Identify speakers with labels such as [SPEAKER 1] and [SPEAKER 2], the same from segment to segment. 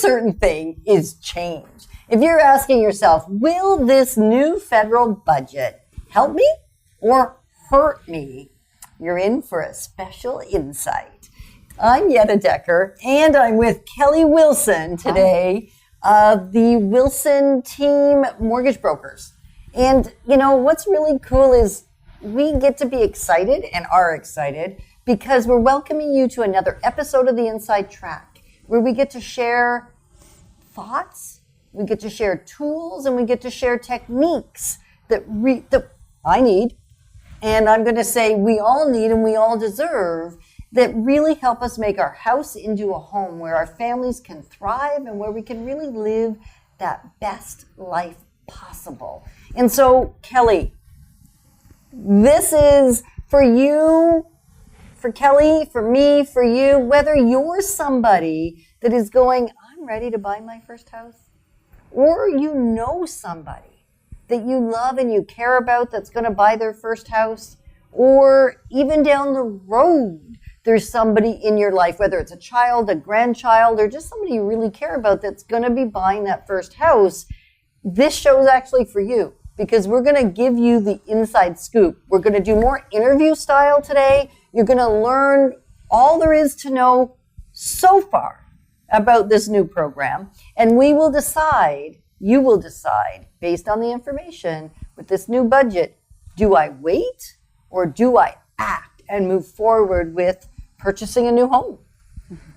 [SPEAKER 1] certain thing is change. If you're asking yourself, will this new federal budget help me or hurt me? You're in for a special insight. I'm Yetta Dekker, and I'm with Kelly Willson today of the DekkerTeam mortgage brokers. And you know, what's really cool is we get to be excited and are excited because we're welcoming you to another episode of the Inside Track, where we get to share thoughts, we get to share tools, and we get to share techniques that I need, and I'm going to say we all need and we all deserve, that really help us make our house into a home where our families can thrive and where we can really live that best life possible. And so, Kelly, this is for you, for Kelly, for me, for you, whether you're somebody that is going, I'm ready to buy my first house, or you know somebody that you love and you care about that's going to buy their first house, or even down the road, there's somebody in your life, whether it's a child, a grandchild, or just somebody you really care about that's going to be buying that first house. This show is actually for you because we're going to give you the inside scoop. We're going to do more interview style today. You're going to learn all there is to know so far about this new program, and we will decide, you will decide, based on the information with this new budget, do I wait or do I act and move forward with purchasing a new home,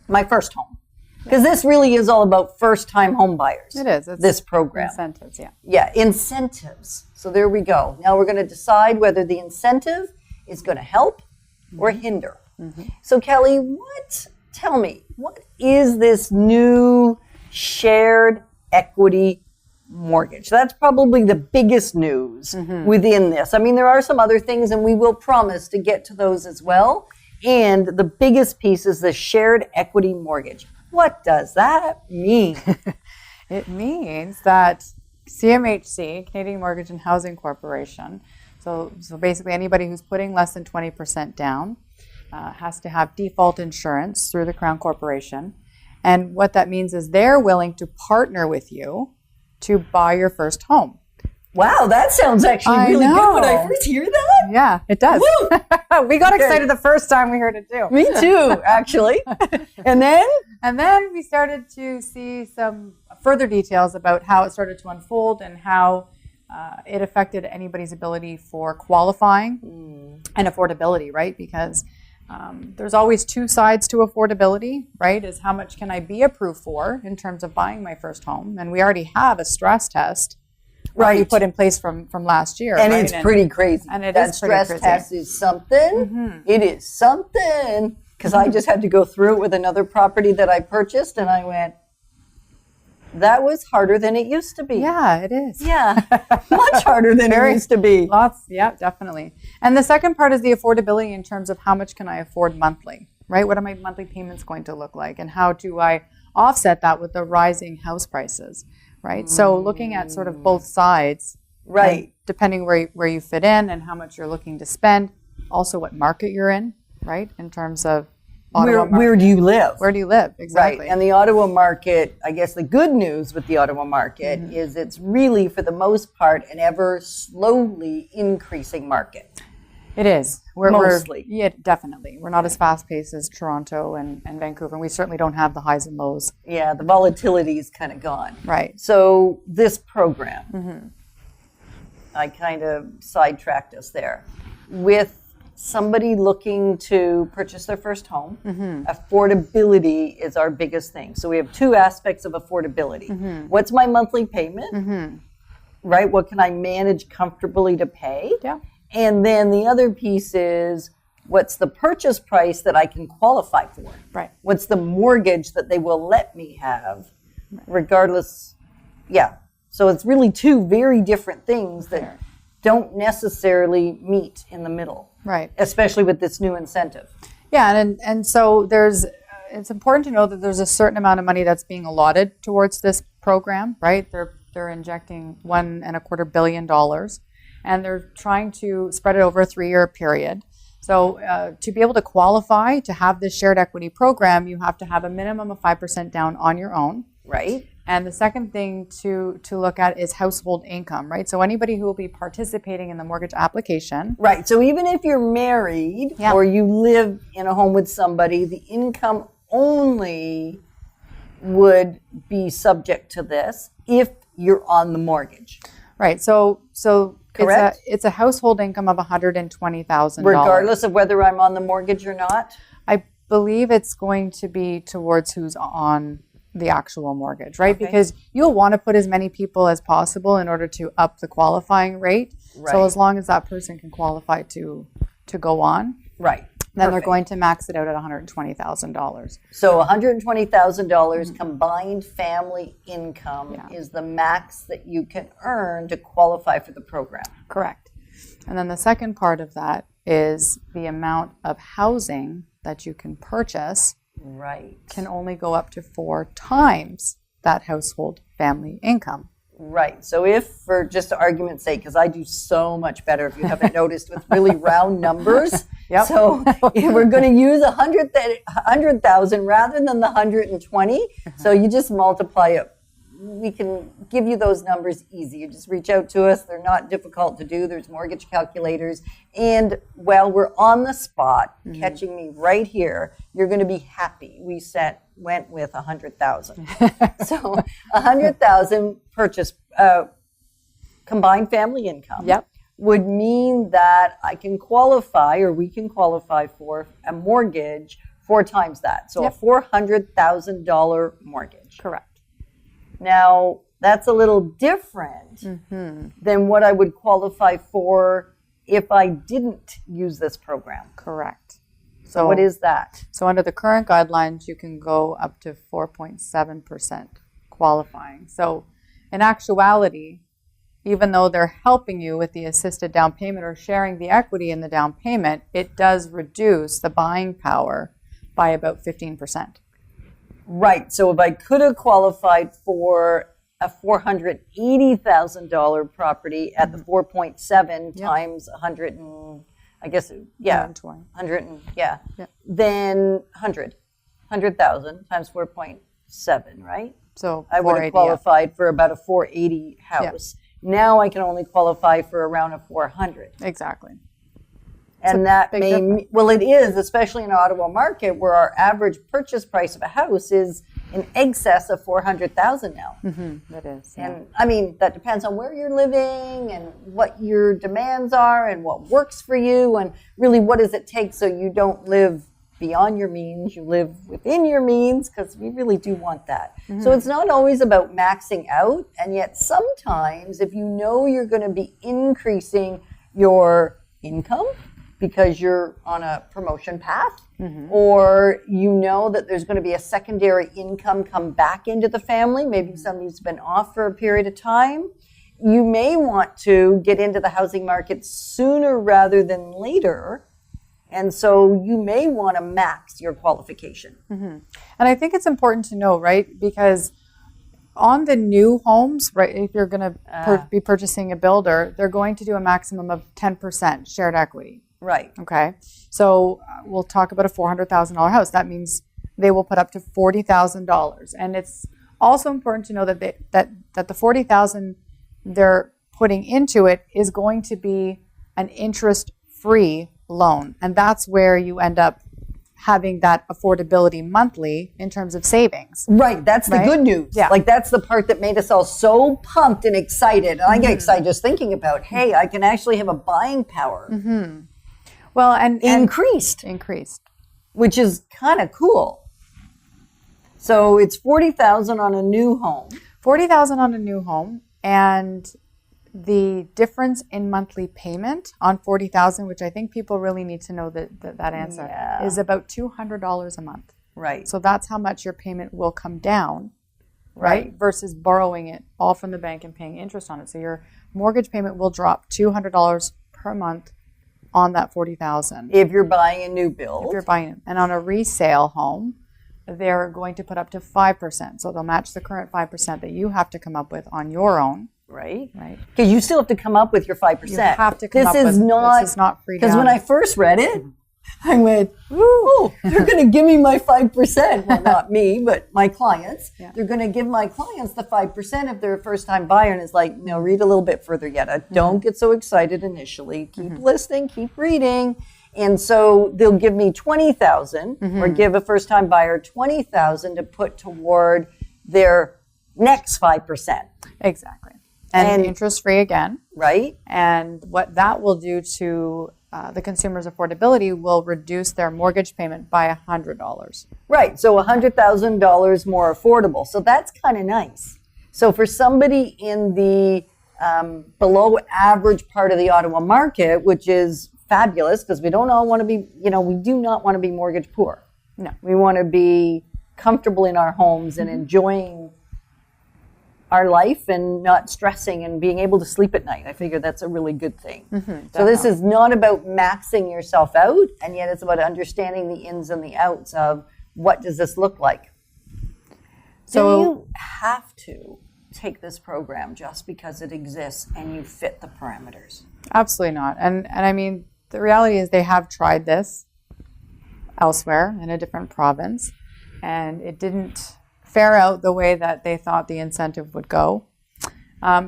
[SPEAKER 1] my first home? Because this really is all about first-time home buyers.
[SPEAKER 2] It is. It's
[SPEAKER 1] this program.
[SPEAKER 2] Incentives, yeah.
[SPEAKER 1] Yeah, incentives. So there we go. Now we're going to decide whether the incentive is going to help or hinder. Mm-hmm. So Kelly, tell me, what is this new shared equity mortgage? That's probably the biggest news within this. I mean, there are some other things, and we will promise to get to those as well. And the biggest piece is the shared equity mortgage. What does that mean?
[SPEAKER 2] It means that CMHC, Canadian Mortgage and Housing Corporation, so basically anybody who's putting less than 20% down has to have default insurance through the Crown Corporation. And what that means is they're willing to partner with you to buy your first home.
[SPEAKER 1] Wow, that sounds actually really good when I first hear that.
[SPEAKER 2] Yeah, it does. We got excited the first time we heard it too.
[SPEAKER 1] Me too, actually. And then
[SPEAKER 2] we started to see some further details about how it started to unfold and how it affected anybody's ability for qualifying and affordability, right? Because there's always two sides to affordability, right? Is how much can I be approved for in terms of buying my first home? And we already have a stress test we put in place from last year.
[SPEAKER 1] And it's pretty crazy.
[SPEAKER 2] And
[SPEAKER 1] that stress test is something. Mm-hmm. It is something. Because I just had to go through it with another property that I purchased, and I went, that was harder than it used to be.
[SPEAKER 2] Yeah, it is.
[SPEAKER 1] Yeah, much harder than it used to be.
[SPEAKER 2] Yeah, definitely. And the second part is the affordability in terms of how much can I afford monthly, right? What are my monthly payments going to look like? And how do I offset that with the rising house prices, right? So looking at sort of both sides,
[SPEAKER 1] right?
[SPEAKER 2] Depending where you fit in and how much you're looking to spend, also what market you're in, right? In terms of
[SPEAKER 1] where do you live?
[SPEAKER 2] Where do you live? Exactly.
[SPEAKER 1] Right. And the Ottawa market, I guess the good news with the Ottawa market is it's really, for the most part, an ever slowly increasing market.
[SPEAKER 2] It is.
[SPEAKER 1] Mostly.
[SPEAKER 2] Yeah, definitely. We're not as fast-paced as Toronto and Vancouver, and we certainly don't have the highs and lows.
[SPEAKER 1] Yeah, the volatility is kind of gone.
[SPEAKER 2] Right.
[SPEAKER 1] So this program, I kind of sidetracked us there. With somebody looking to purchase their first home, affordability is our biggest thing. So we have two aspects of affordability. What's my monthly payment? Right? What can I manage comfortably to pay?
[SPEAKER 2] Yeah.
[SPEAKER 1] And then the other piece is, what's the purchase price that I can qualify for?
[SPEAKER 2] Right.
[SPEAKER 1] What's the mortgage that they will let me have, regardless? Yeah. So it's really two very different things that don't necessarily meet in the middle.
[SPEAKER 2] Right.
[SPEAKER 1] Especially with this new incentive. Yeah,
[SPEAKER 2] and so it's important to know that there's a certain amount of money that's being allotted towards this program, right? They're injecting $1.25 billion, and they're trying to spread it over a 3-year period. So to be able to qualify to have this shared equity program, you have to have a minimum of 5% down on your own.
[SPEAKER 1] Right.
[SPEAKER 2] And the second thing to look at is household income, right? So anybody who will be participating in the mortgage application.
[SPEAKER 1] Right. So even if you're married or you live in a home with somebody, the income only would be subject to this if you're on the mortgage.
[SPEAKER 2] Right. So
[SPEAKER 1] Correct?
[SPEAKER 2] it's a household income of $120,000.
[SPEAKER 1] Regardless of whether I'm on the mortgage or not?
[SPEAKER 2] I believe it's going to be towards who's on the actual mortgage, right?
[SPEAKER 1] Okay.
[SPEAKER 2] Because you'll want to put as many people as possible in order to up the qualifying rate.
[SPEAKER 1] Right.
[SPEAKER 2] So as long as that person can qualify to go on,
[SPEAKER 1] right.
[SPEAKER 2] Then they're going to max it out at $120,000.
[SPEAKER 1] So $120,000 combined family income is the max that you can earn to qualify for the program.
[SPEAKER 2] Correct. And then the second part of that is the amount of housing that you can purchase can only go up to 4 times that household family income.
[SPEAKER 1] Right. So if, for just argument's sake, because I do so much better, if you haven't noticed, with really round numbers.
[SPEAKER 2] Yep.
[SPEAKER 1] So if we're going to use 100,000 rather than the 120. So you just multiply it. We can give you those numbers easy. You just reach out to us. They're not difficult to do. There's mortgage calculators. And while we're on the spot, catching me right here, you're going to be happy. We went with 100,000. So 100,000 purchase combined family income would mean that I can qualify, or we can qualify for a mortgage 4 times that. So a $400,000 mortgage.
[SPEAKER 2] Correct.
[SPEAKER 1] Now, that's a little different than what I would qualify for if I didn't use this program.
[SPEAKER 2] Correct.
[SPEAKER 1] So what is that?
[SPEAKER 2] So under the current guidelines, you can go up to 4.7% qualifying. So in actuality, even though they're helping you with the assisted down payment or sharing the equity in the down payment, it does reduce the buying power by about 15%.
[SPEAKER 1] Right. So if I could have qualified for a $480,000 property at the 4.7 times 100 and, I guess, 100 and, then 100,000 times 4.7, right?
[SPEAKER 2] So
[SPEAKER 1] I would have qualified for about a 480 house. Now I can only qualify for around a 400.
[SPEAKER 2] Exactly.
[SPEAKER 1] And that may, well, it is, especially in the Ottawa market, where our average purchase price of a house is in excess of $400,000 now.
[SPEAKER 2] That is.
[SPEAKER 1] And I mean, that depends on where you're living and what your demands are and what works for you, and really what does it take so you don't live beyond your means, you live within your means, because we really do want that. So it's not always about maxing out, and yet sometimes if you know you're going to be increasing your income because you're on a promotion path, or you know that there's going to be a secondary income come back into the family, maybe somebody's been off for a period of time, you may want to get into the housing market sooner rather than later. And so you may want to max your qualification.
[SPEAKER 2] And I think it's important to know, right? Because on the new homes, right, if you're going to be purchasing a builder, they're going to do a maximum of 10% shared equity.
[SPEAKER 1] Right.
[SPEAKER 2] Okay. So we'll talk about a $400,000 house. That means they will put up to $40,000. And it's also important to know that that the $40,000 they're putting into it is going to be an interest-free loan. And that's where you end up having that affordability monthly in terms of savings.
[SPEAKER 1] Right. That's the good news.
[SPEAKER 2] Yeah.
[SPEAKER 1] Like, that's the part that made us all so pumped and excited. And I get excited just thinking about, hey, I can actually have a buying power.
[SPEAKER 2] Well, and
[SPEAKER 1] increased, which is kind of cool. So it's $40,000 on a new home.
[SPEAKER 2] $40,000 on a new home, and the difference in monthly payment on $40,000, which I think people really need to know that answer, is about $200 a month.
[SPEAKER 1] Right.
[SPEAKER 2] So that's how much your payment will come down, right? Versus borrowing it all from the bank and paying interest on it. So your mortgage payment will drop $200 per month on that $40,000.
[SPEAKER 1] If you're buying a new build.
[SPEAKER 2] If you're buying it. And on a resale home, they're going to put up to 5%. So they'll match the current 5% that you have to come up with on your own.
[SPEAKER 1] Right. Because you still have to come up with your 5%.
[SPEAKER 2] You have to come up with, this is not free.
[SPEAKER 1] Because when I first read it, I went, oh, they're going to give me my 5%. Well, not me, but my clients. Yeah. They're going to give my clients the 5% if they're a first-time buyer. And it's like, no, read a little bit further, Yetta. Don't get so excited initially. Keep listening, keep reading. And so they'll give me $20,000 or give a first-time buyer $20,000 to put toward their next 5%.
[SPEAKER 2] Exactly. And interest-free again.
[SPEAKER 1] Right.
[SPEAKER 2] And what that will do to the consumer's affordability will reduce their mortgage payment by $100.
[SPEAKER 1] Right. So $100,000 more affordable. So that's kind of nice. So for somebody in the below average part of the Ottawa market, which is fabulous because we don't all want to be, we do not want to be mortgage poor.
[SPEAKER 2] No.
[SPEAKER 1] We want to be comfortable in our homes and enjoying our life and not stressing and being able to sleep at night. I figure that's a really good thing. So this is not about maxing yourself out, and yet it's about understanding the ins and the outs of what does this look like. So do you have to take this program just because it exists and you fit the parameters?
[SPEAKER 2] Absolutely not. And I mean, the reality is they have tried this elsewhere in a different province, and it didn't fare out the way that they thought the incentive would go,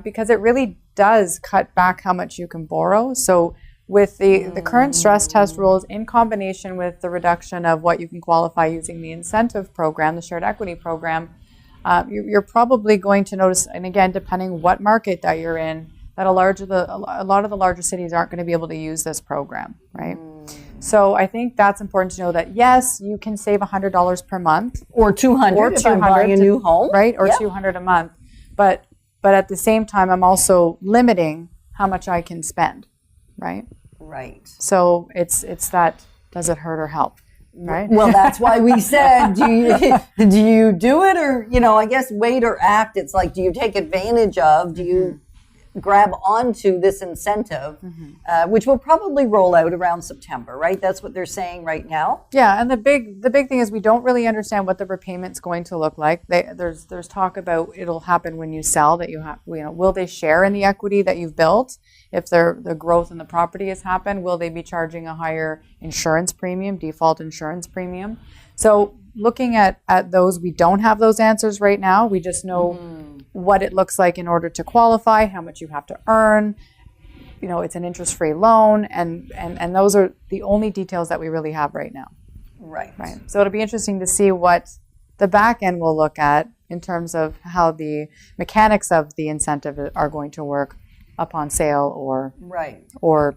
[SPEAKER 2] because it really does cut back how much you can borrow. So with the current stress test rules in combination with the reduction of what you can qualify using the incentive program, the shared equity program, you're probably going to notice, and again, depending what market that you're in, that a lot of the larger cities aren't going to be able to use this program, right? So I think that's important to know that, yes, you can save $100 per month.
[SPEAKER 1] Or $200 if I'm buying a new home.
[SPEAKER 2] Right, or $200 a month. But at the same time, I'm also limiting how much I can spend, right?
[SPEAKER 1] Right.
[SPEAKER 2] So it's that, does it hurt or help, right?
[SPEAKER 1] Well, that's why we said, do you do it or, I guess wait or act. It's like, do you take advantage of, do you grab onto this incentive, which will probably roll out around September, right? That's what they're saying right now.
[SPEAKER 2] Yeah, and the big thing is we don't really understand what the repayment's going to look like. There's talk about it'll happen when you sell, that you have, will they share in the equity that you've built? If the growth in the property has happened, will they be charging a higher insurance premium, default insurance premium? So looking at those, we don't have those answers right now. We just know what it looks like in order to qualify, how much you have to earn. It's an interest-free loan, and those are the only details that we really have right now.
[SPEAKER 1] Right.
[SPEAKER 2] So it'll be interesting to see what the back end will look at in terms of how the mechanics of the incentive are going to work upon sale or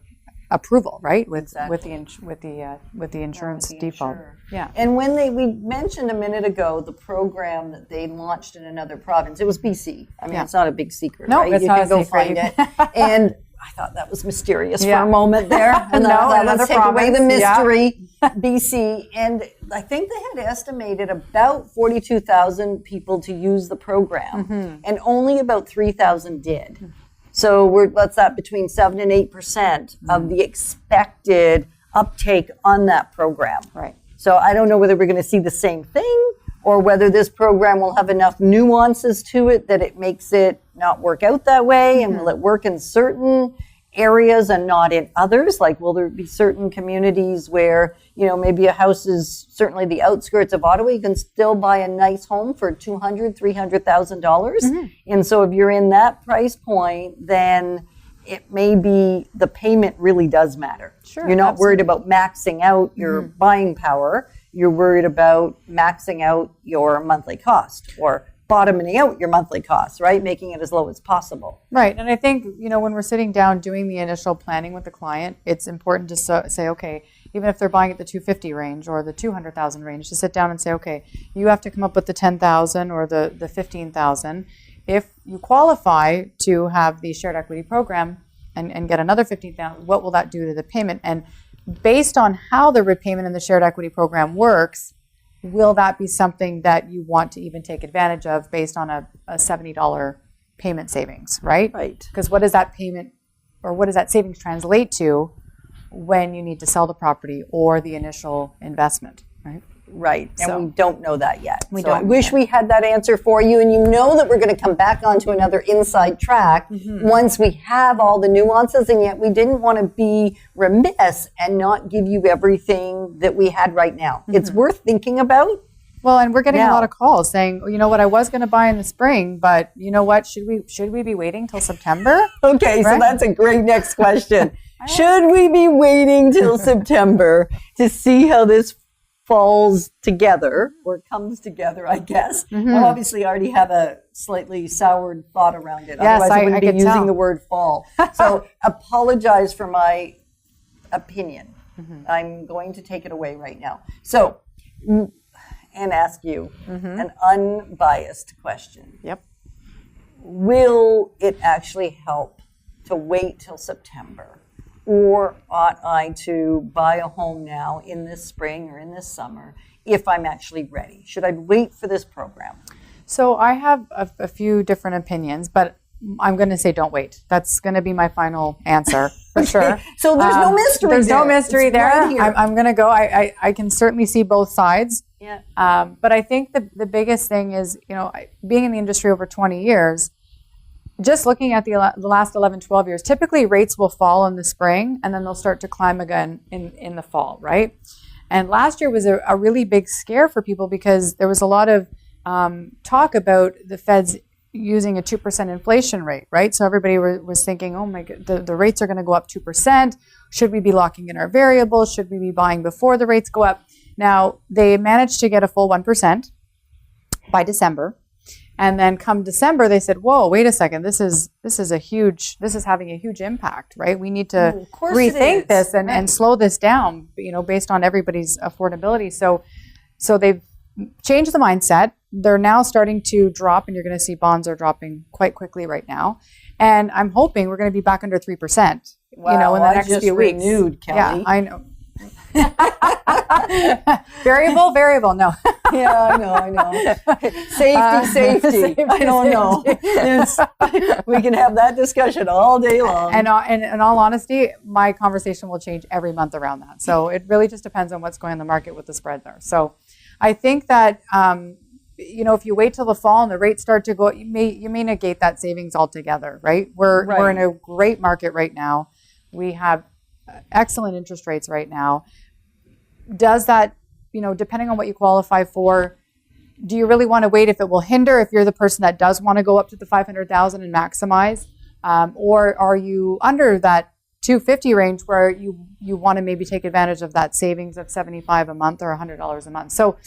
[SPEAKER 2] approval, right? With the insurance default. Yeah.
[SPEAKER 1] And when we mentioned a minute ago the program that they launched in another province, it was BC. I mean, it's not a big secret,
[SPEAKER 2] no,
[SPEAKER 1] right?
[SPEAKER 2] It's
[SPEAKER 1] you
[SPEAKER 2] not
[SPEAKER 1] can
[SPEAKER 2] a
[SPEAKER 1] go
[SPEAKER 2] secret.
[SPEAKER 1] find it. And I thought that was mysterious for a moment there. And let's take away the mystery, BC. And I think they had estimated about 42,000 people to use the program, and only about 3,000 did. So what's that, between 7 and 8% of the expected uptake on that program.
[SPEAKER 2] Right.
[SPEAKER 1] So I don't know whether we're going to see the same thing or whether this program will have enough nuances to it that it makes it not work out that way. And will it work in certain areas and not in others? Like, will there be certain communities where, maybe a house is certainly the outskirts of Ottawa, you can still buy a nice home for $200,000, $300,000. And so if you're in that price point, then it may be the payment really does matter.
[SPEAKER 2] Sure,
[SPEAKER 1] you're not worried about maxing out your buying power. You're worried about maxing out your monthly cost or bottoming out your monthly costs, right? Making it as low as possible.
[SPEAKER 2] Right. And I think, when we're sitting down doing the initial planning with the client, it's important to say, okay, even if they're buying at the 250 range or the 200,000 range, to sit down and say, okay, you have to come up with the 10,000 or the 15,000. If you qualify to have the shared equity program and get another 15,000, what will that do to the payment? And based on how the repayment in the shared equity program works, will that be something that you want to even take advantage of based on a $70 payment savings, right?
[SPEAKER 1] Right.
[SPEAKER 2] Because what does that payment or what does that savings translate to when you need to sell the property or the initial investment, right?
[SPEAKER 1] Right. And
[SPEAKER 2] So,
[SPEAKER 1] we don't know that yet.
[SPEAKER 2] We
[SPEAKER 1] So
[SPEAKER 2] don't
[SPEAKER 1] I wish we had that answer for you. And you know that we're going to come back onto another inside track once we have all the nuances. And yet we didn't want to be remiss and not give you everything that we had right now. It's worth thinking about.
[SPEAKER 2] Well, and we're getting a
[SPEAKER 1] Now.
[SPEAKER 2] lot of calls saying, you know what, I was going to buy in the spring, but you know what, should we be waiting till September?
[SPEAKER 1] Okay, so
[SPEAKER 2] Right?
[SPEAKER 1] that's a great next question. Should we be waiting till September to see how this falls together or comes together, I guess? I obviously already have a slightly soured thought around it.
[SPEAKER 2] Yes,
[SPEAKER 1] Otherwise, I wouldn't
[SPEAKER 2] I
[SPEAKER 1] be
[SPEAKER 2] could
[SPEAKER 1] using
[SPEAKER 2] tell.
[SPEAKER 1] the word fall. So apologize for my opinion. I'm going to take it away right now. So, and ask you an unbiased question.
[SPEAKER 2] Yep.
[SPEAKER 1] Will it actually help to wait till September? Or ought I to buy a home now in this spring or in this summer if I'm actually ready? Should I wait for this program?
[SPEAKER 2] So I have a few different opinions, but I'm going to say don't wait. That's going to be my final answer for sure.
[SPEAKER 1] So there's no mystery
[SPEAKER 2] There's
[SPEAKER 1] there.
[SPEAKER 2] no mystery
[SPEAKER 1] It's
[SPEAKER 2] there.
[SPEAKER 1] right here.
[SPEAKER 2] I'm going to go. I can certainly see both sides.
[SPEAKER 1] Yeah.
[SPEAKER 2] But I think the biggest thing is, being in the industry over 20 years, just looking at the last 11, 12 years, typically rates will fall in the spring and then they'll start to climb again in the fall, right? And last year was a really big scare for people because there was a lot of talk about the Fed's using a 2% inflation rate, right? So everybody was thinking, oh my God, the rates are going to go up 2%. Should we be locking in our variables? Should we be buying before the rates go up? Now, they managed to get a full 1% by December. And then come December, they said, whoa, wait a second, this is having a huge impact, right? We need to
[SPEAKER 1] Of course it
[SPEAKER 2] rethink
[SPEAKER 1] is.
[SPEAKER 2] this and
[SPEAKER 1] Right.
[SPEAKER 2] slow this down, based on everybody's affordability. So they've changed the mindset. They're now starting to drop, and you're going to see bonds are dropping quite quickly right now. And I'm hoping we're going to be back under 3%, in the
[SPEAKER 1] I
[SPEAKER 2] next
[SPEAKER 1] just
[SPEAKER 2] few weeks.
[SPEAKER 1] renewed, Kelly.
[SPEAKER 2] Yeah, I know. variable, no.
[SPEAKER 1] Yeah, I know. Safety. I don't know. We can have that discussion all day long.
[SPEAKER 2] And in all honesty, my conversation will change every month around that. So it really just depends on what's going on in the market with the spread there. So I think that, if you wait till the fall and the rates start to go, you may negate that savings altogether, right? We're in a great market right now. We have excellent interest rates right now. Does that, depending on what you qualify for, do you really want to wait if it will hinder, if you're the person that does want to go up to the 500,000 and maximize, or are you under that 250 range where you want to maybe take advantage of that savings of $75 a month or $100 a month? So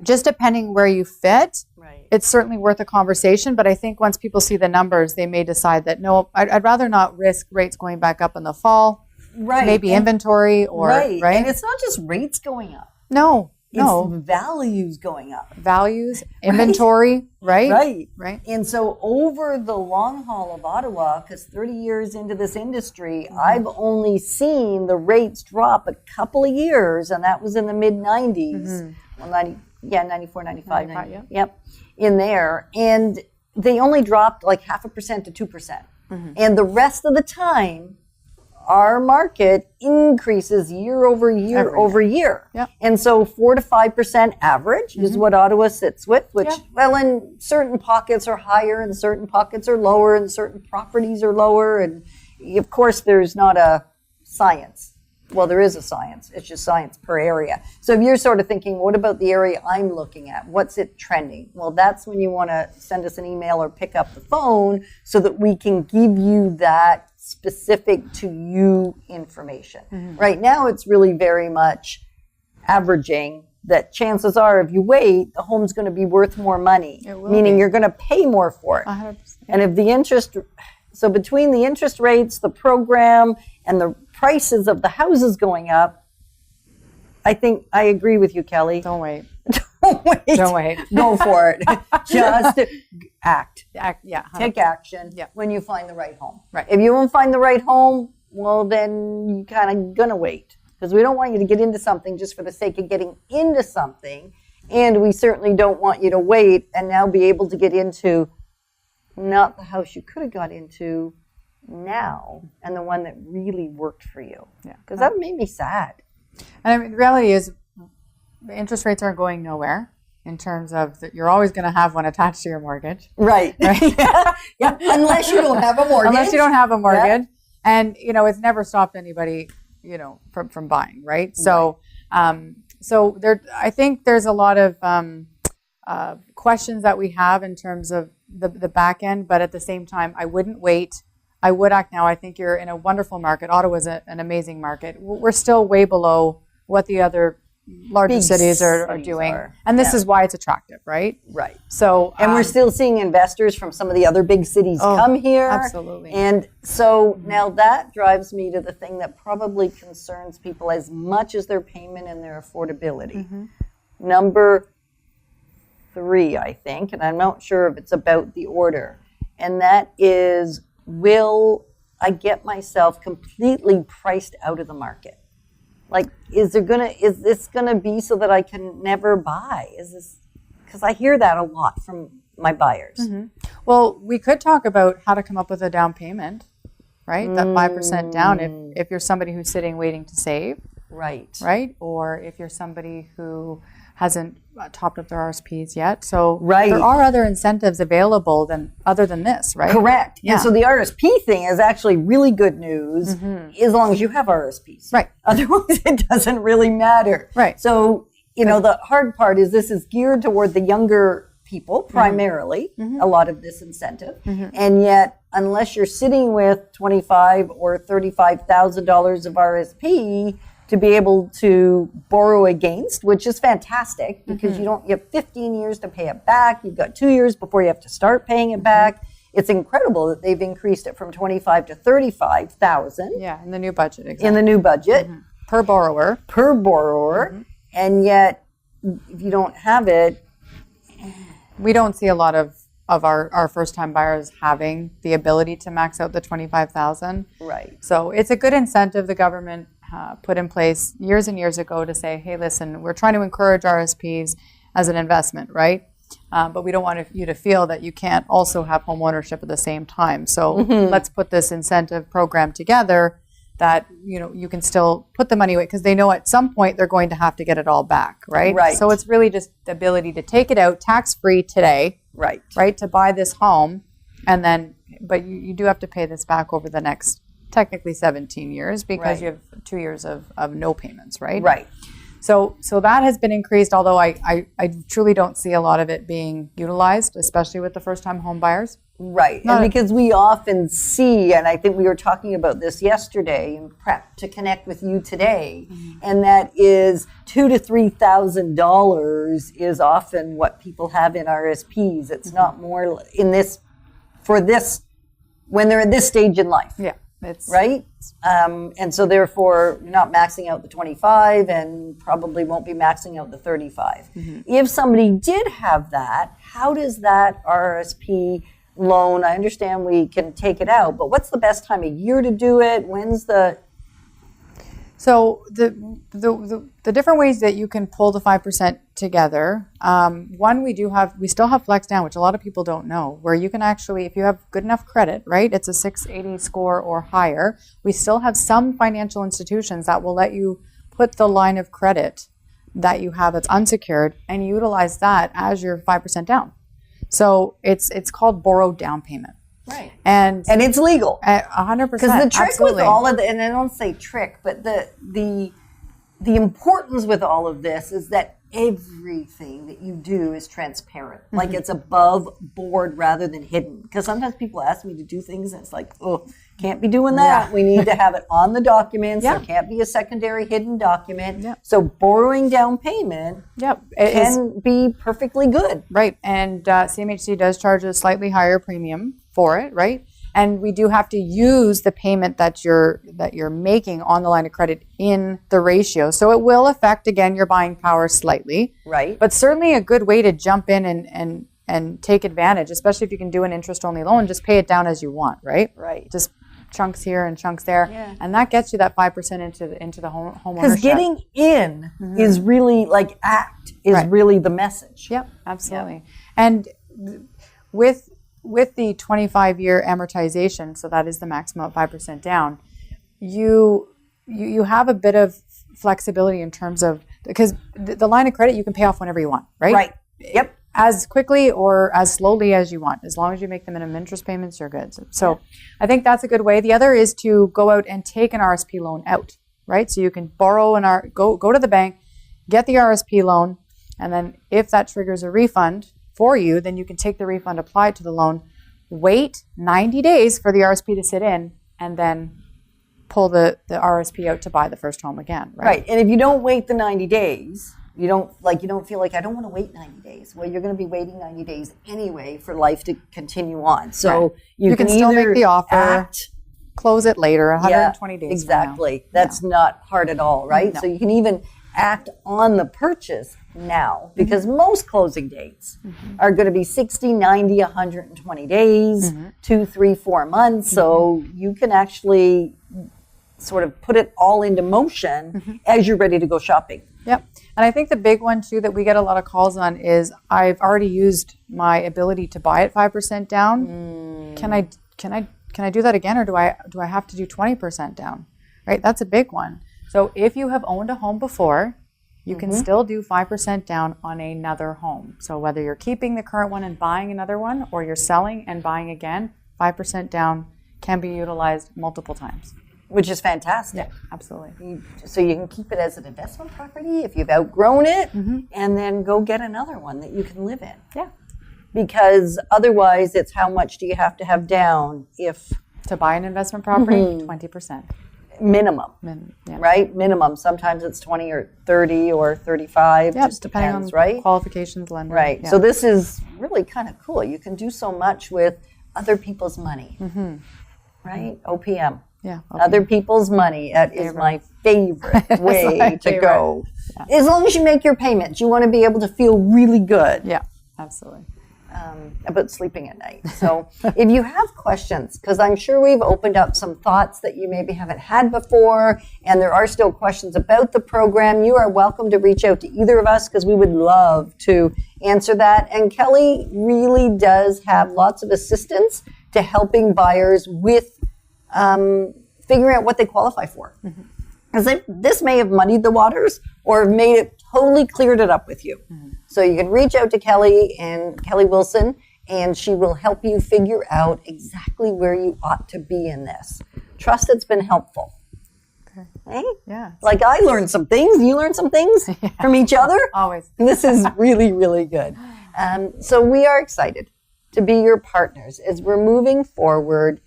[SPEAKER 2] just depending where you fit,
[SPEAKER 1] Right.
[SPEAKER 2] it's certainly worth a conversation. But I think once people see the numbers, they may decide that, no, I'd rather not risk rates going back up in the fall.
[SPEAKER 1] Right.
[SPEAKER 2] Maybe
[SPEAKER 1] And-
[SPEAKER 2] inventory or, right?
[SPEAKER 1] And it's not just rates going up.
[SPEAKER 2] No.
[SPEAKER 1] It's values going up.
[SPEAKER 2] Values, inventory, right?
[SPEAKER 1] Right. And so over the long haul of Ottawa, because 30 years into this industry, I've only seen the rates drop a couple of years, and that was in the mid-90s. Well, 94, 95.
[SPEAKER 2] 95, yeah.
[SPEAKER 1] Yep, in there. And they only dropped like 0.5% to 2%. And the rest of the time, our market increases year over year over year.
[SPEAKER 2] Yep.
[SPEAKER 1] And so 4 to 5% average is what Ottawa sits with, which,
[SPEAKER 2] Yeah.
[SPEAKER 1] well, in certain pockets are higher and certain pockets are lower and certain properties are lower. And of course, there's not a science. Well, there is a science. It's just science per area. So if you're sort of thinking, what about the area I'm looking at? What's it trending? Well, that's when you want to send us an email or pick up the phone so that we can give you that specific to you information. Right now, it's really very much averaging that chances are if you wait, the home's going to be worth more money, meaning you're going to pay more for it.
[SPEAKER 2] 100%.
[SPEAKER 1] And if the interest, so between the interest rates, the program, and the prices of the houses going up, I think I agree with you, Kelly.
[SPEAKER 2] Don't wait.
[SPEAKER 1] Don't wait.
[SPEAKER 2] Don't wait.
[SPEAKER 1] Go for it. Just act.
[SPEAKER 2] Yeah.
[SPEAKER 1] Take action
[SPEAKER 2] Yeah.
[SPEAKER 1] when you find the right home.
[SPEAKER 2] Right.
[SPEAKER 1] If you don't find the right home, well, then you kind of gonna wait, because we don't want you to get into something just for the sake of getting into something, and we certainly don't want you to wait and now be able to get into not the house you could have got into now and the one that really worked for you.
[SPEAKER 2] Yeah.
[SPEAKER 1] Because that made me sad.
[SPEAKER 2] And I mean, the reality is, the interest rates aren't going nowhere in terms of that you're always going to have one attached to your mortgage.
[SPEAKER 1] Right. Yeah. Unless you don't have a mortgage.
[SPEAKER 2] Unless you don't have a mortgage. Yeah. And, it's never stopped anybody, from buying, right? So, so there, I think there's a lot of questions that we have in terms of the back end, but at the same time, I wouldn't wait. I would act now. I think you're in a wonderful market. Ottawa's an amazing market. We're still way below what the other larger cities are doing. And this is why it's attractive, right?
[SPEAKER 1] Right.
[SPEAKER 2] So,
[SPEAKER 1] and we're still seeing investors from some of the other big cities come here.
[SPEAKER 2] Absolutely.
[SPEAKER 1] And so now that drives me to the thing that probably concerns people as much as their payment and their affordability. Number 3, I think, and I'm not sure if it's about the order, and that is, will I get myself completely priced out of the market? Like, is this gonna be so that I can never buy? Is this, because I hear that a lot from my buyers.
[SPEAKER 2] Well, we could talk about how to come up with a down payment, right? That 5% down if you're somebody who's sitting waiting to save. Right? Or if you're somebody who hasn't topped up their RSPs yet. So there are other incentives available other than this, right?
[SPEAKER 1] Correct.
[SPEAKER 2] Yeah.
[SPEAKER 1] And so the RSP thing is actually really good news as long as you have RSPs.
[SPEAKER 2] Right.
[SPEAKER 1] Otherwise, it doesn't really matter.
[SPEAKER 2] Right.
[SPEAKER 1] So, the hard part is this is geared toward the younger people primarily, a lot of this incentive. And yet, unless you're sitting with $25,000 or $35,000 of RSP, to be able to borrow against, which is fantastic because you have 15 years to pay it back. You've got 2 years before you have to start paying it back. It's incredible that they've increased it from $25,000 to $35,000.
[SPEAKER 2] Yeah, in the new budget. Exactly.
[SPEAKER 1] In the new budget.
[SPEAKER 2] Per borrower.
[SPEAKER 1] And yet, if you don't have it,
[SPEAKER 2] we don't see a lot of our first-time buyers having the ability to max out the $25,000.
[SPEAKER 1] Right.
[SPEAKER 2] So it's a good incentive the government put in place years and years ago to say, hey, listen, we're trying to encourage RSPs as an investment, right? But we don't want you to feel that you can't also have home ownership at the same time. So let's put this incentive program together that, you can still put the money away because they know at some point they're going to have to get it all back, right?
[SPEAKER 1] Right.
[SPEAKER 2] So it's really just the ability to take it out tax-free today, right, to buy this home, and then, but you do have to pay this back over the next technically 17 years because you have 2 years of no payments, right?
[SPEAKER 1] Right.
[SPEAKER 2] So that has been increased, although I truly don't see a lot of it being utilized, especially with the first-time home buyers.
[SPEAKER 1] Right. And because we often see, and I think we were talking about this yesterday in prep to connect with you today, and that is $2,000 to $3,000 is often what people have in RSPs. It's not more when they're at this stage in life.
[SPEAKER 2] Yeah.
[SPEAKER 1] Right? And so therefore, you're not maxing out the 25 and probably won't be maxing out the 35. If somebody did have that, how does that RSP loan, I understand we can take it out, but what's the best time of year to do it? When's the...
[SPEAKER 2] So the different ways that you can pull the 5% together, one, we still have Flex Down, which a lot of people don't know, where you can actually, if you have good enough credit, right, it's a 680 score or higher, we still have some financial institutions that will let you put the line of credit that you have that's unsecured and utilize that as your 5% down. So it's called borrowed down payment.
[SPEAKER 1] Right.
[SPEAKER 2] And
[SPEAKER 1] it's legal.
[SPEAKER 2] 100%.
[SPEAKER 1] Because the trick with all of and I don't say trick, but the importance with all of this is that everything that you do is transparent. Like it's above board rather than hidden. Because sometimes people ask me to do things and it's like, oh, can't be doing that. Yeah. We need to have it on the documents. There can't be a secondary hidden document. So borrowing down payment can be perfectly good.
[SPEAKER 2] Right. And CMHC does charge a slightly higher premium for it, right? And we do have to use the payment that you're making on the line of credit in the ratio. So it will affect, again, your buying power slightly.
[SPEAKER 1] Right.
[SPEAKER 2] But certainly a good way to jump in and take advantage, especially if you can do an interest-only loan, just pay it down as you want, right?
[SPEAKER 1] Right.
[SPEAKER 2] Just chunks here and chunks there. Yeah. And that gets you that 5% into the home ownership.
[SPEAKER 1] Because getting in is really, really the message.
[SPEAKER 2] Yep, absolutely. Yep. And with the 25-year amortization, so that is the maximum of 5% down, you have a bit of flexibility in terms of, because the line of credit you can pay off whenever you want, right?
[SPEAKER 1] Right. Yep.
[SPEAKER 2] As quickly or as slowly as you want. As long as you make the minimum interest payments, you're good. So I think that's a good way. The other is to go out and take an RSP loan out, right? So you can borrow go to the bank, get the RSP loan, and then if that triggers a refund for you, then you can take the refund, apply it to the loan, wait 90 days for the RSP to sit in, and then pull the RSP out to buy the first home again, right?
[SPEAKER 1] Right. And if you don't wait the 90 days, you don't feel like I don't want to wait 90 days. Well, you're going to be waiting 90 days anyway for life to continue on. So you can
[SPEAKER 2] still
[SPEAKER 1] either
[SPEAKER 2] make the offer,
[SPEAKER 1] act,
[SPEAKER 2] close it later, 120 days.
[SPEAKER 1] Exactly. That's not hard at all, right?
[SPEAKER 2] No.
[SPEAKER 1] So you can even act on the purchase now, because most closing dates are going to be 60, 90, 120 days, 2, 3, 4 months. So you can actually sort of put it all into motion as you're ready to go shopping.
[SPEAKER 2] Yep. And I think the big one too that we get a lot of calls on is I've already used my ability to buy at 5% down. Can I do that again, or do I have to do 20% down? Right? That's a big one. So if you have owned a home before, you can still do 5% down on another home. So whether you're keeping the current one and buying another one, or you're selling and buying again, 5% down can be utilized multiple times.
[SPEAKER 1] Which is fantastic.
[SPEAKER 2] Yeah, absolutely.
[SPEAKER 1] So you can keep it as an investment property if you've outgrown it, and then go get another one that you can live in.
[SPEAKER 2] Yeah.
[SPEAKER 1] Because otherwise, it's how much do you have to have down if...
[SPEAKER 2] To buy an investment property, 20%.
[SPEAKER 1] Minimum,
[SPEAKER 2] Yeah.
[SPEAKER 1] right? Minimum. Sometimes it's 20 or 30 or 35.
[SPEAKER 2] Yeah,
[SPEAKER 1] just
[SPEAKER 2] depending
[SPEAKER 1] depends,
[SPEAKER 2] on
[SPEAKER 1] right?
[SPEAKER 2] qualifications, lender.
[SPEAKER 1] Right.
[SPEAKER 2] Yeah.
[SPEAKER 1] So this is really kind of cool. You can do so much with other people's money, right? OPM.
[SPEAKER 2] Yeah.
[SPEAKER 1] Other people's money. That is my favorite way to go.
[SPEAKER 2] Yeah.
[SPEAKER 1] As long as you make your payments, you want to be able to feel really good.
[SPEAKER 2] Yeah, absolutely.
[SPEAKER 1] About sleeping at night. So if you have questions, because I'm sure we've opened up some thoughts that you maybe haven't had before, and there are still questions about the program, you are welcome to reach out to either of us, because we would love to answer that. And Kelly really does have lots of assistance to helping buyers with figuring out what they qualify for. Because this may have muddied the waters or made it totally cleared it up with you. So you can reach out to Kelly and Kelly Willson, and she will help you figure out exactly where you ought to be in this. Trust it's been helpful.
[SPEAKER 2] Okay.
[SPEAKER 1] Hey?
[SPEAKER 2] Yeah.
[SPEAKER 1] Like I learned some things. You learned some things from each other.
[SPEAKER 2] Always.
[SPEAKER 1] This is really, really good. So we are excited to be your partners as we're moving forward.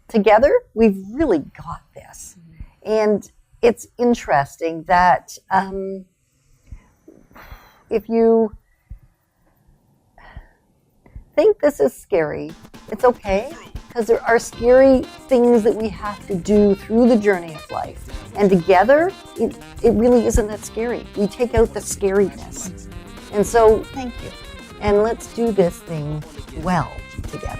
[SPEAKER 1] Together, we've really got this. And it's interesting that if you think this is scary, it's okay, because there are scary things that we have to do through the journey of life. And together, it really isn't that scary. We take out the scariness. And so, thank you. And let's do this thing well together.